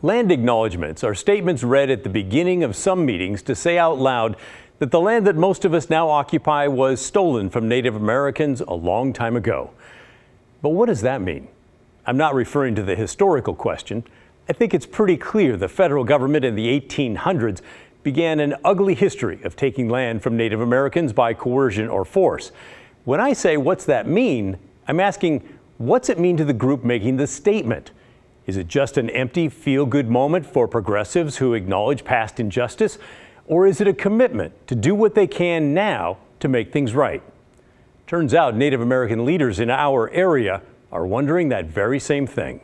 Land acknowledgments are statements read at the beginning of some meetings to say out loud that the land that most of us now occupy was stolen from Native Americans a long time ago. But what does that mean? I'm not referring to the historical question. I think it's pretty clear the federal government in the 1800s began an ugly history of taking land from Native Americans by coercion or force. When I say what's that mean, I'm asking what's it mean to the group making the statement? Is it just an empty feel-good moment for progressives who acknowledge past injustice? Or is it a commitment to do what they can now to make things right? Turns out Native American leaders in our area are wondering that very same thing.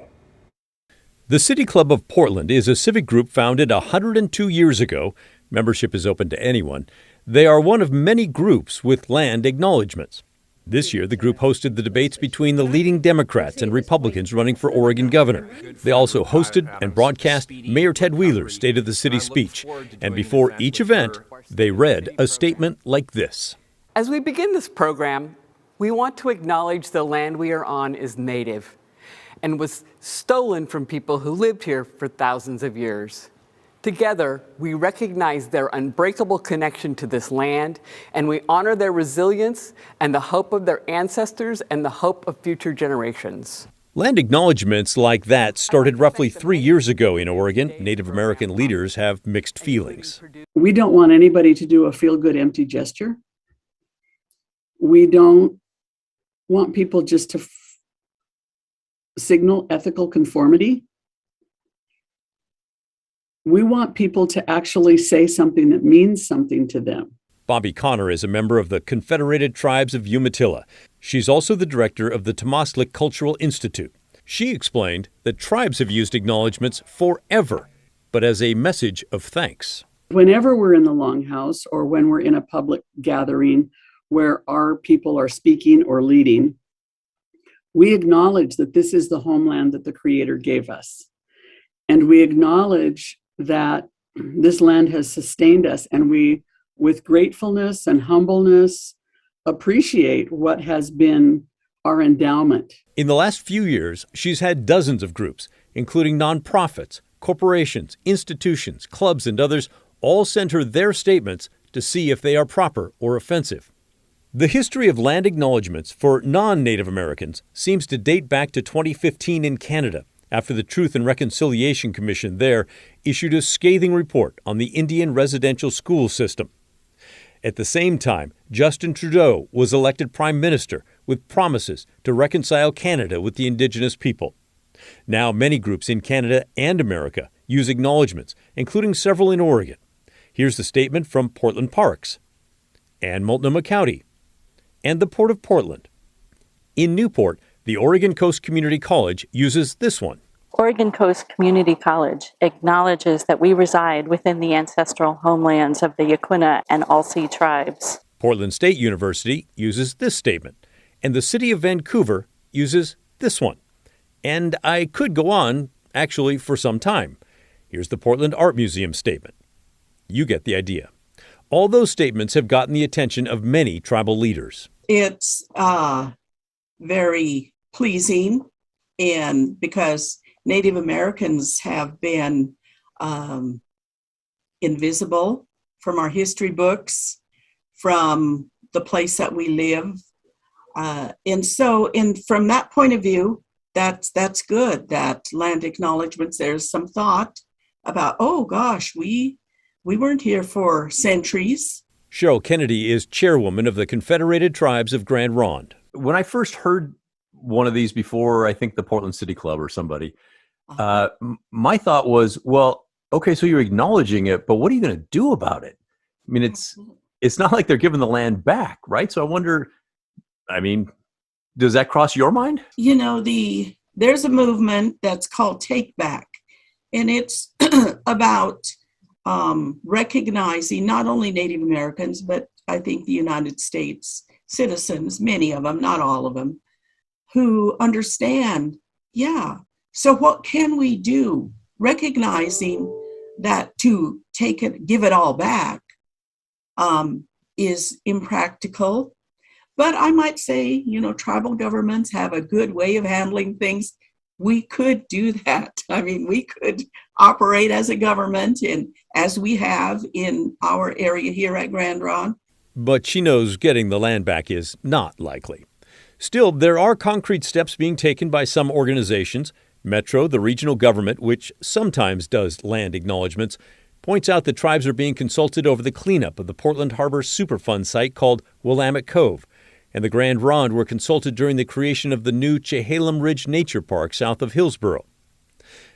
The City Club of Portland is a civic group founded 102 years ago. Membership is open to anyone. They are one of many groups with land acknowledgments. This year, the group hosted the debates between the leading Democrats and Republicans running for Oregon governor. They also hosted and broadcast Mayor Ted Wheeler's State of the City speech. And before each event, they read a statement like this. As we begin this program, we want to acknowledge the land we are on is native and was stolen from people who lived here for thousands of years. Together, we recognize their unbreakable connection to this land, and we honor their resilience and the hope of their ancestors and the hope of future generations. Land acknowledgments like that started roughly 3 years ago in Oregon. Native American leaders have mixed feelings. We don't want anybody to do a feel-good empty gesture. We don't want people just to signal ethical conformity. We want people to actually say something that means something to them. Bobby Connor is a member of the Confederated Tribes of Umatilla. She's also the director of the Tomaslik Cultural Institute. She explained that tribes have used acknowledgments forever, but as a message of thanks. Whenever we're in the Longhouse or when we're in a public gathering where our people are speaking or leading, we acknowledge that this is the homeland that the Creator gave us. And we acknowledge that this land has sustained us, and we, with gratefulness and humbleness, appreciate what has been our endowment. In the last few years, she's had dozens of groups, including nonprofits, corporations, institutions, clubs, and others, all send her their statements to see if they are proper or offensive. The history of land acknowledgments for non-Native Americans seems to date back to 2015 in Canada, after the Truth and Reconciliation Commission there issued a scathing report on the Indian residential school system. At the same time, Justin Trudeau was elected Prime Minister with promises to reconcile Canada with the Indigenous people. Now, many groups in Canada and America use acknowledgments, including several in Oregon. Here's the statement from Portland Parks and Multnomah County and the Port of Portland. In Newport, the Oregon Coast Community College uses this one. Oregon Coast Community College acknowledges that we reside within the ancestral homelands of the Yaquina and Alsea tribes. Portland State University uses this statement, and the City of Vancouver uses this one. And I could go on, actually, for some time. Here's the Portland Art Museum statement. You get the idea. All those statements have gotten the attention of many tribal leaders. It's very pleasing, and because Native Americans have been invisible from our history books, from the place that we live. And from that point of view, that's good, that land acknowledgments, there's some thought about, oh gosh, we weren't here for centuries. Cheryl Kennedy is chairwoman of the Confederated Tribes of Grand Ronde. When I first heard one of these before, I think the Portland City Club or somebody, my thought was, well, okay, so you're acknowledging it, but what are you going to do about it? I mean, it's not like they're giving the land back, right? So I wonder, does that cross your mind? You know, there's a movement that's called Take Back, and it's about recognizing not only Native Americans, but I think the United States citizens, many of them, not all of them, who understand, so what can we do? Recognizing that to give it all back is impractical. But I might say, tribal governments have a good way of handling things. we could do that. I mean, we could operate as a government, and as we have in our area here at Grand Ronde. But she knows getting the land back is not likely. Still, there are concrete steps being taken by some organizations. Metro, the regional government, which sometimes does land acknowledgments, points out that tribes are being consulted over the cleanup of the Portland Harbor Superfund site called Willamette Cove. And the Grand Ronde were consulted during the creation of the new Chehalem Ridge Nature Park south of Hillsboro.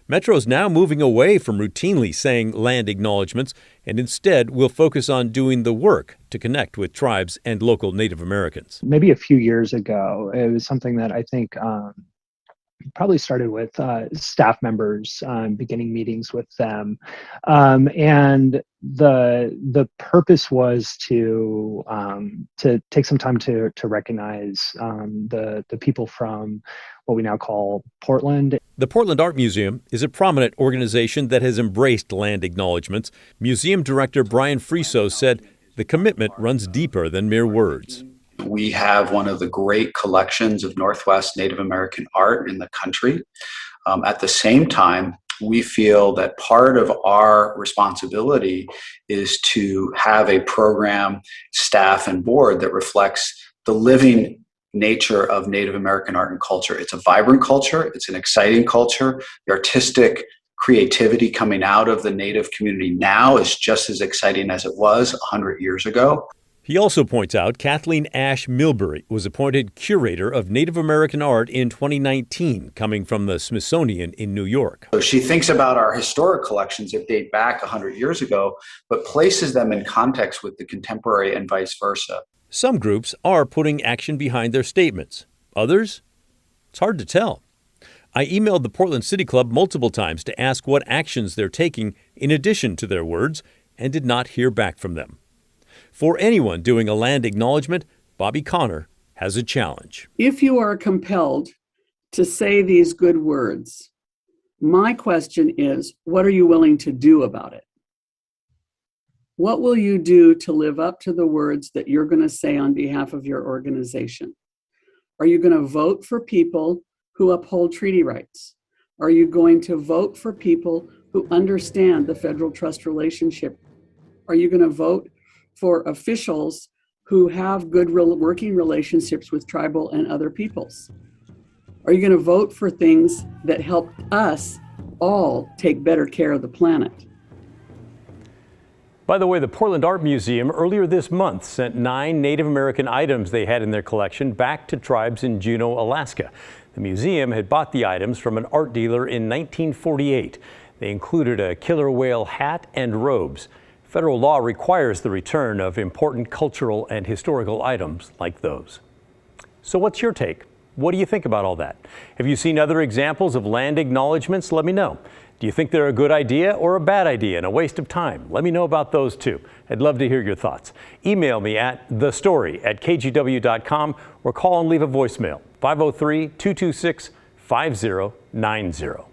Metro is now moving away from routinely saying land acknowledgments and instead will focus on doing the work to connect with tribes and local Native Americans. Maybe a few years ago, it was something that I think probably started with staff members, beginning meetings with them, and the purpose was to take some time to recognize the people from what we now call Portland. The Portland Art Museum is a prominent organization that has embraced land acknowledgments. Museum director Brian Friso said the commitment runs deeper than mere words. We have one of the great collections of Northwest Native American art in the country. At the same time, we feel that part of our responsibility is to have a program, staff, and board that reflects the living nature of Native American art and culture. It's a vibrant culture. It's an exciting culture. The artistic creativity coming out of the Native community now is just as exciting as it was 100 years ago. He also points out Kathleen Ash Milbury was appointed curator of Native American art in 2019, coming from the Smithsonian in New York. So she thinks about our historic collections that date back 100 years ago, but places them in context with the contemporary and vice versa. Some groups are putting action behind their statements. Others, it's hard to tell. I emailed the Portland City Club multiple times to ask what actions they're taking in addition to their words and did not hear back from them. For anyone doing a land acknowledgement, Bobby Connor has a challenge. If you are compelled to say these good words, my question is, what are you willing to do about it? What will you do to live up to the words that you're going to say on behalf of your organization? Are you going to vote for people who uphold treaty rights? Are you going to vote for people who understand the federal trust relationship? Are you going to vote for officials who have good working relationships with tribal and other peoples? Are you going to vote for things that help us all take better care of the planet? By the way, the Portland Art Museum earlier this month sent 9 Native American items they had in their collection back to tribes in Juneau, Alaska. The museum had bought the items from an art dealer in 1948. They included a killer whale hat and robes. Federal law requires the return of important cultural and historical items like those. So what's your take? What do you think about all that? Have you seen other examples of land acknowledgments? Let me know. Do you think they're a good idea or a bad idea and a waste of time? Let me know about those too. I'd love to hear your thoughts. Email me at thestory@kgw.com or call and leave a voicemail, 503-226-5090.